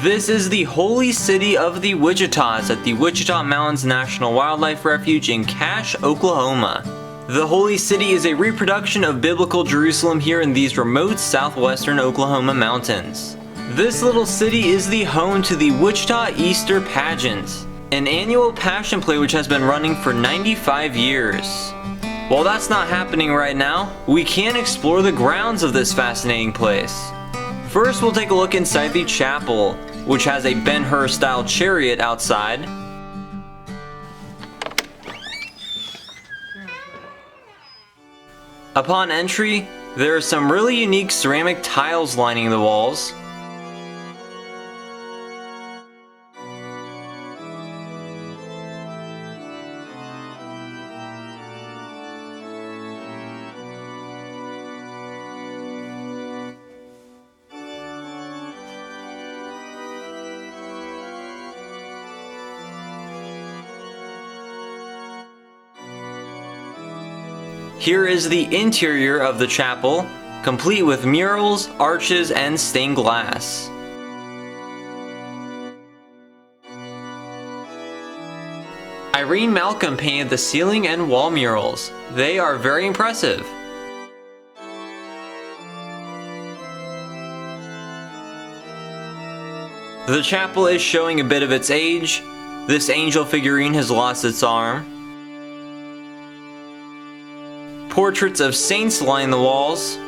This is the holy city of the Wichitas at the Wichita Mountains National Wildlife Refuge in Cache, Oklahoma. The holy city is a reproduction of biblical Jerusalem here in these remote southwestern Oklahoma mountains. This little city is the home to the Wichita Easter Pageant, an annual passion play which has been running for 95 years. While that's not happening right now, we can explore the grounds of this fascinating place. First, we'll take a look inside the chapel, which has a Ben-Hur style chariot outside. Upon entry, there are some really unique ceramic tiles lining the walls. Here is the interior of the chapel, complete with murals, arches, and stained glass. Irene Malcolm painted the ceiling and wall murals. They are very impressive. The chapel is showing a bit of its age. This angel figurine has lost its arm. Portraits of saints line the walls.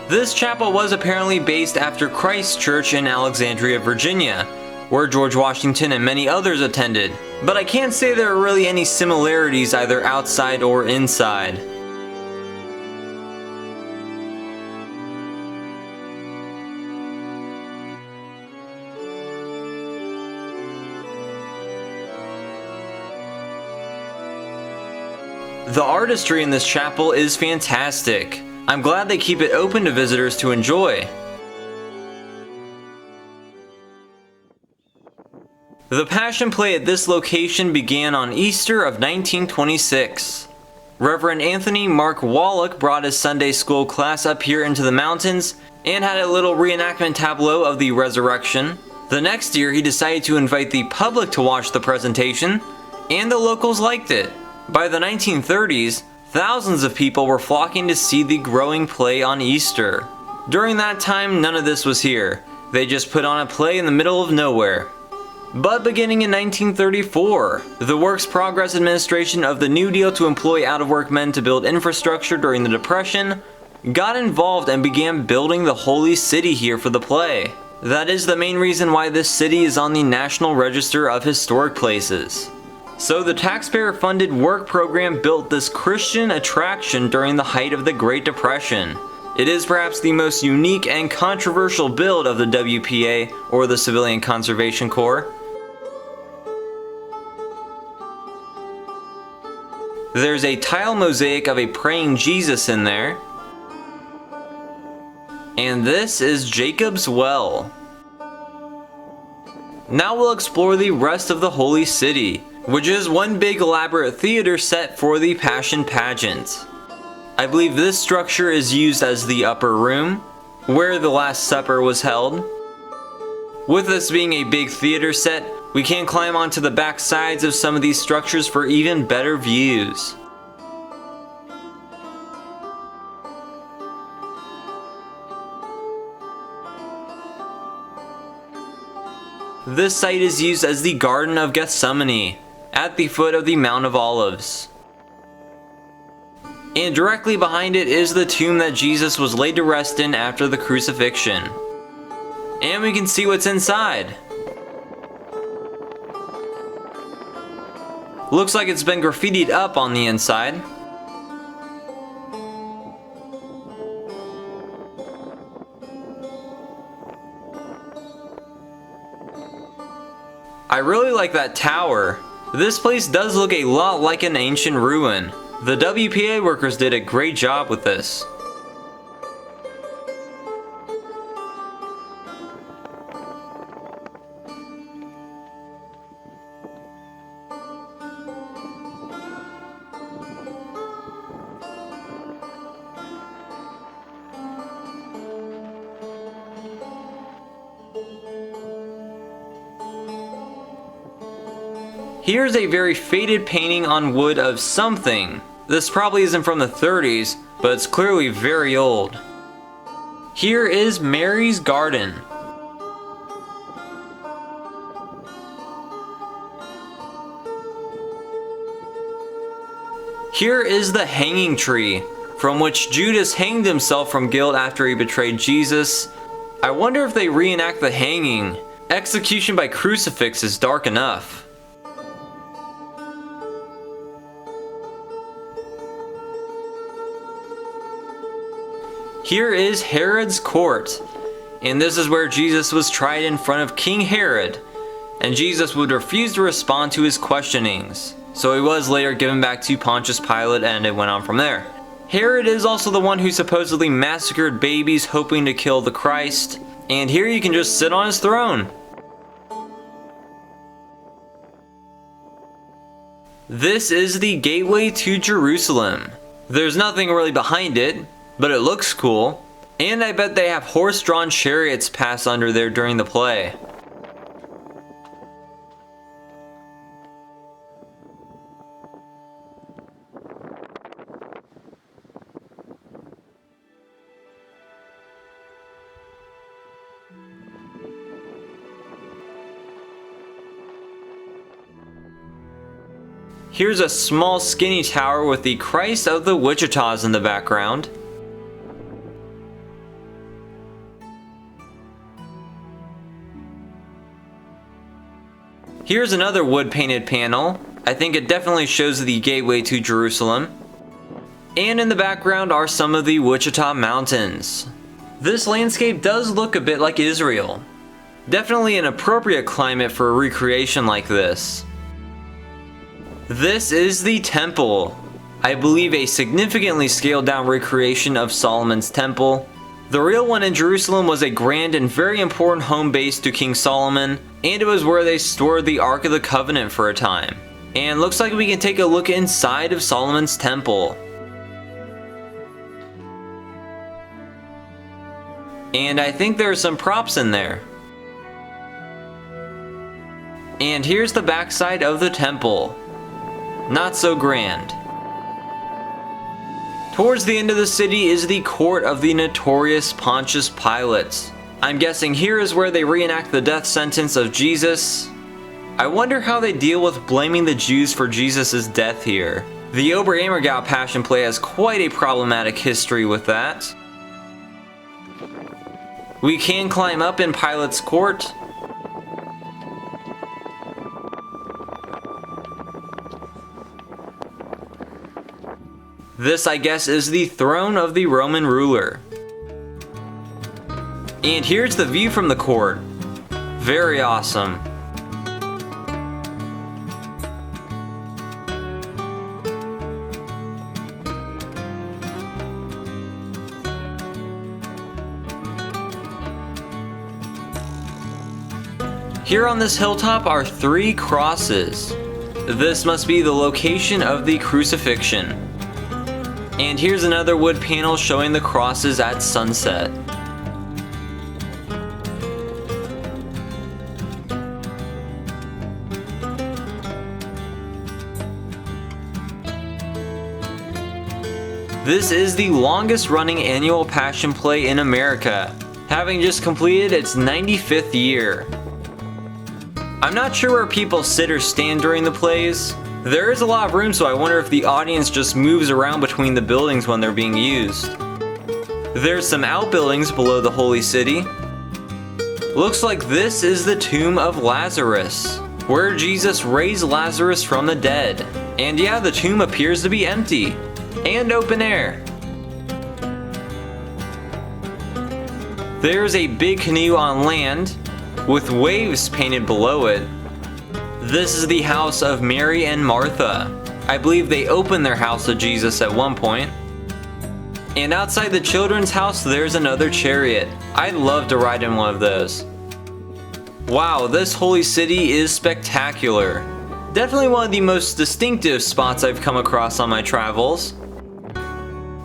This chapel was apparently based after Christ Church in Alexandria, Virginia, where George Washington and many others attended, but I can't say there are really any similarities either outside or inside. The artistry in this chapel is fantastic. I'm glad they keep it open to visitors to enjoy. The Passion Play at this location began on Easter of 1926. Reverend Anthony Mark Wallach brought his Sunday school class up here into the mountains and had a little reenactment tableau of the resurrection. The next year he decided to invite the public to watch the presentation, and the locals liked it. By the 1930s, thousands of people were flocking to see the growing play on Easter. During that time, none of this was here. They just put on a play in the middle of nowhere. But beginning in 1934, the Works Progress Administration of the New Deal to employ out-of-work men to build infrastructure during the Depression got involved and began building the Holy City here for the play. That is the main reason why this city is on the National Register of Historic Places. So the taxpayer-funded work program built this Christian attraction during the height of the Great Depression. It is perhaps the most unique and controversial build of the WPA, or the Civilian Conservation Corps. There's a tile mosaic of a praying Jesus in there. And this is Jacob's Well. Now we'll explore the rest of the Holy City, which is one big elaborate theater set for the Passion Pageant. I believe this structure is used as the upper room, where the Last Supper was held. With this being a big theater set, we can climb onto the back sides of some of these structures for even better views. This site is used as the Garden of Gethsemane, at the foot of the Mount of Olives. And directly behind it is the tomb that Jesus was laid to rest in after the crucifixion. And we can see what's inside. Looks like it's been graffitied up on the inside. I really like that tower. This place does look a lot like an ancient ruin. The WPA workers did a great job with this. Here's a very faded painting on wood of something. This probably isn't from the 30s, but it's clearly very old. Here is Mary's garden. Here is the hanging tree, from which Judas hanged himself from guilt after he betrayed Jesus. I wonder if they reenact the hanging. Execution by crucifix is dark enough. Here is Herod's court, and this is where Jesus was tried in front of King Herod, and Jesus would refuse to respond to his questionings. So he was later given back to Pontius Pilate, and it went on from there. Herod is also the one who supposedly massacred babies hoping to kill the Christ, and here you can just sit on his throne. This is the gateway to Jerusalem. There's nothing really behind it, but it looks cool, and I bet they have horse-drawn chariots pass under there during the play. Here's a small skinny tower with the Christ of the Wichitas in the background. Here's another wood painted panel. I think it definitely shows the gateway to Jerusalem. And in the background are some of the Wichita mountains. This landscape does look a bit like Israel. Definitely an appropriate climate for a recreation like this. This is the temple. I believe a significantly scaled down recreation of Solomon's temple. The real one in Jerusalem was a grand and very important home base to King Solomon, and it was where they stored the Ark of the Covenant for a time. And looks like we can take a look inside of Solomon's temple. And I think there are some props in there. And here's the backside of the temple. Not so grand. Towards the end of the city is the court of the notorious Pontius Pilate. I'm guessing here is where they reenact the death sentence of Jesus. I wonder how they deal with blaming the Jews for Jesus' death here. The Oberammergau Passion Play has quite a problematic history with that. We can climb up in Pilate's court. This, I guess, is the throne of the Roman ruler. And here's the view from the court. Very awesome. Here on this hilltop are 3 crosses. This must be the location of the crucifixion. And here's another wood panel showing the crosses at sunset. This is the longest running annual Passion Play in America, having just completed its 95th year. I'm not sure where people sit or stand during the plays. There is a lot of room, so I wonder if the audience just moves around between the buildings when they're being used. There's some outbuildings below the Holy City. Looks like this is the tomb of Lazarus, where Jesus raised Lazarus from the dead. And yeah, the tomb appears to be empty and open air. There's a big canoe on land with waves painted below it. This is the house of Mary and Martha. I believe they opened their house to Jesus at one point. And outside the children's house, there's another chariot. I'd love to ride in one of those. Wow, this holy city is spectacular. Definitely one of the most distinctive spots I've come across on my travels.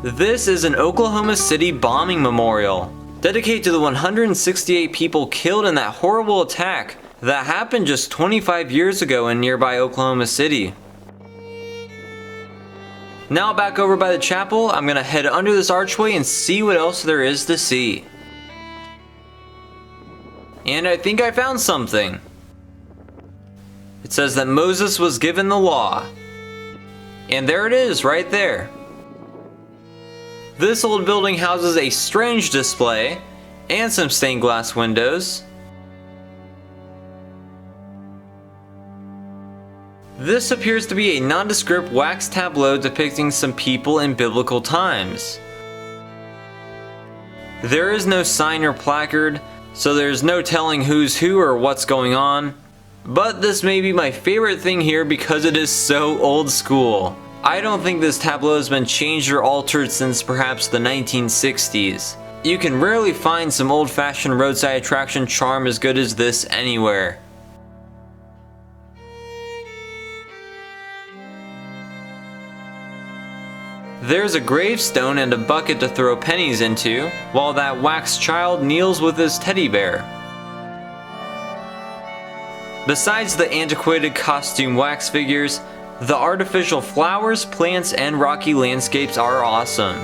This is an Oklahoma City bombing memorial, dedicated to the 168 people killed in that horrible attack that happened just 25 years ago in nearby Oklahoma City. Now back over by the chapel, I'm gonna head under this archway and see what else there is to see. And I think I found something. It says that Moses was given the law. And there it is, right there. This old building houses a strange display and some stained glass windows. This appears to be a nondescript wax tableau depicting some people in biblical times. There is no sign or placard, so there's no telling who's who or what's going on. But this may be my favorite thing here because it is so old school. I don't think this tableau has been changed or altered since perhaps the 1960s. You can rarely find some old-fashioned roadside attraction charm as good as this anywhere. There's a gravestone and a bucket to throw pennies into, while that wax child kneels with his teddy bear. Besides the antiquated costume wax figures, the artificial flowers, plants, and rocky landscapes are awesome.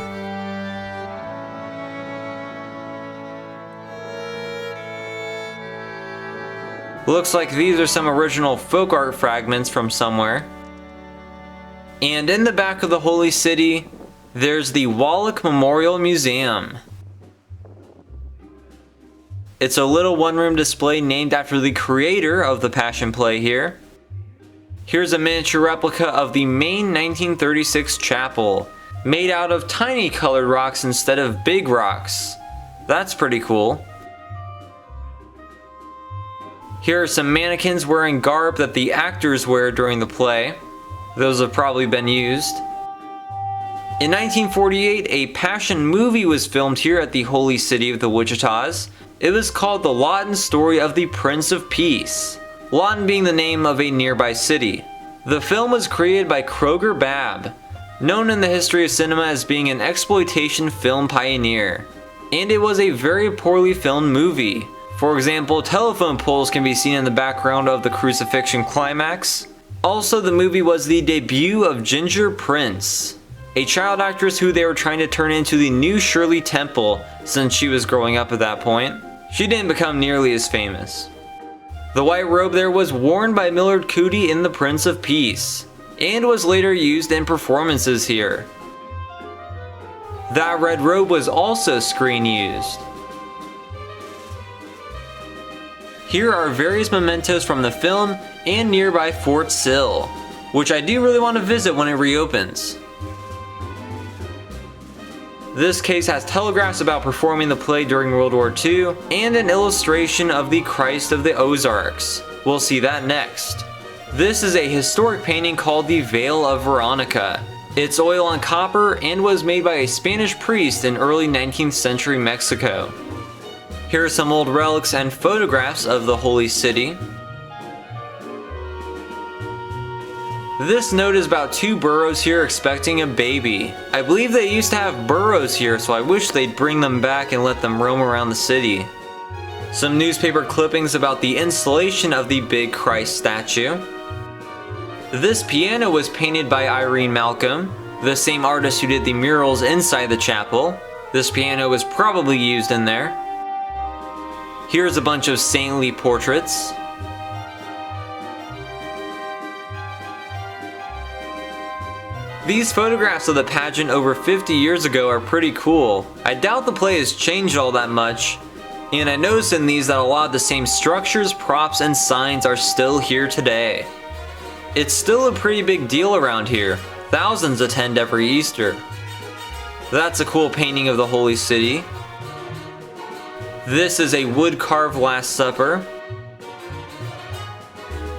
Looks like these are some original folk art fragments from somewhere. And in the back of the Holy City, there's the Wallach Memorial Museum. It's a little one-room display named after the creator of the Passion Play here. Here's a miniature replica of the main 1936 chapel, made out of tiny colored rocks instead of big rocks. That's pretty cool. Here are some mannequins wearing garb that the actors wear during the play. Those have probably been used. In 1948, a Passion movie was filmed here at the Holy City of the Wichitas. It was called The Lawton Story of the Prince of Peace, Lawton being the name of a nearby city. The film was created by Kroger Babb, known in the history of cinema as being an exploitation film pioneer. And it was a very poorly filmed movie. For example, telephone poles can be seen in the background of the crucifixion climax. Also, the movie was the debut of Ginger Prince, a child actress who they were trying to turn into the new Shirley Temple since she was growing up at that point. She didn't become nearly as famous. The white robe there was worn by Millard Cootie in The Prince of Peace, and was later used in performances here. That red robe was also screen used. Here are various mementos from the film and nearby Fort Sill, which I do really want to visit when it reopens. This case has telegraphs about performing the play during World War II and an illustration of the Christ of the Ozarks. We'll see that next. This is a historic painting called the Veil of Veronica. It's oil on copper and was made by a Spanish priest in early 19th century Mexico. Here are some old relics and photographs of the Holy City. This note is about two burros here expecting a baby. I believe they used to have burros here, so I wish they'd bring them back and let them roam around the city. Some newspaper clippings about the installation of the big Christ statue. This piano was painted by Irene Malcolm, the same artist who did the murals inside the chapel. This piano was probably used in there. Here's a bunch of saintly portraits. These photographs of the pageant over 50 years ago are pretty cool. I doubt the play has changed all that much, and I noticed in these that a lot of the same structures, props, and signs are still here today. It's still a pretty big deal around here. Thousands attend every Easter. That's a cool painting of the Holy City. This is a wood-carved Last Supper.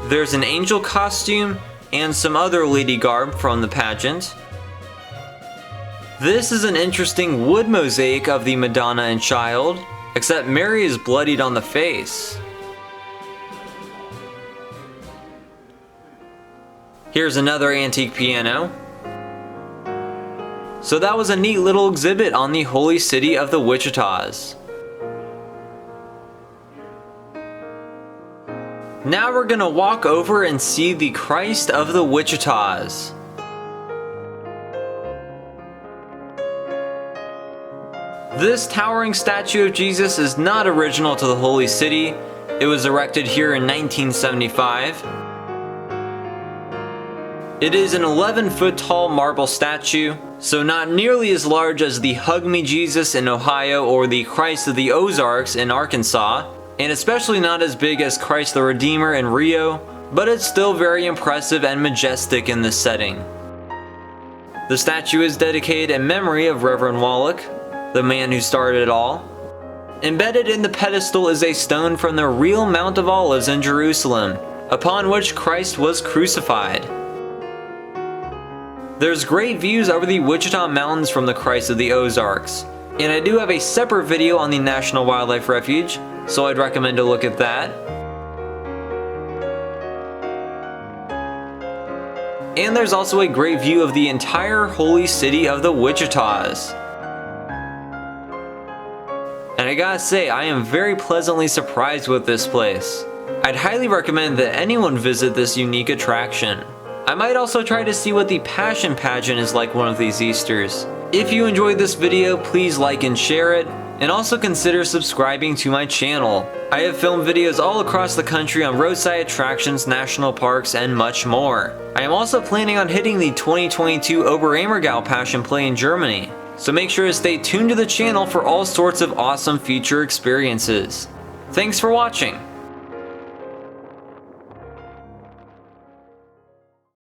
There's an angel costume and some other lady garb from the pageant. This is an interesting wood mosaic of the Madonna and Child, except Mary is bloodied on the face. Here's another antique piano. So that was a neat little exhibit on the Holy City of the Wichitas. Now we're gonna walk over and see the Christ of the Wichitas. This towering statue of Jesus is not original to the Holy City. It was erected here in 1975. It is an 11-foot tall marble statue, so not nearly as large as the Hug Me Jesus in Ohio or the Christ of the Ozarks in Arkansas, and especially not as big as Christ the Redeemer in Rio, but it's still very impressive and majestic in this setting. The statue is dedicated in memory of Reverend Wallach, the man who started it all. Embedded in the pedestal is a stone from the real Mount of Olives in Jerusalem, upon which Christ was crucified. There's great views over the Wichita Mountains from the Christ of the Ozarks, and I do have a separate video on the National Wildlife Refuge, so I'd recommend to look at that. And there's also a great view of the entire holy city of the Wichitas. And I gotta say, I am very pleasantly surprised with this place. I'd highly recommend that anyone visit this unique attraction. I might also try to see what the Passion Pageant is like one of these Easters. If you enjoyed this video, please like and share it, and also consider subscribing to my channel. I have filmed videos all across the country on roadside attractions, national parks, and much more. I am also planning on hitting the 2022 Oberammergau Passion Play in Germany, so make sure to stay tuned to the channel for all sorts of awesome future experiences. Thanks for watching!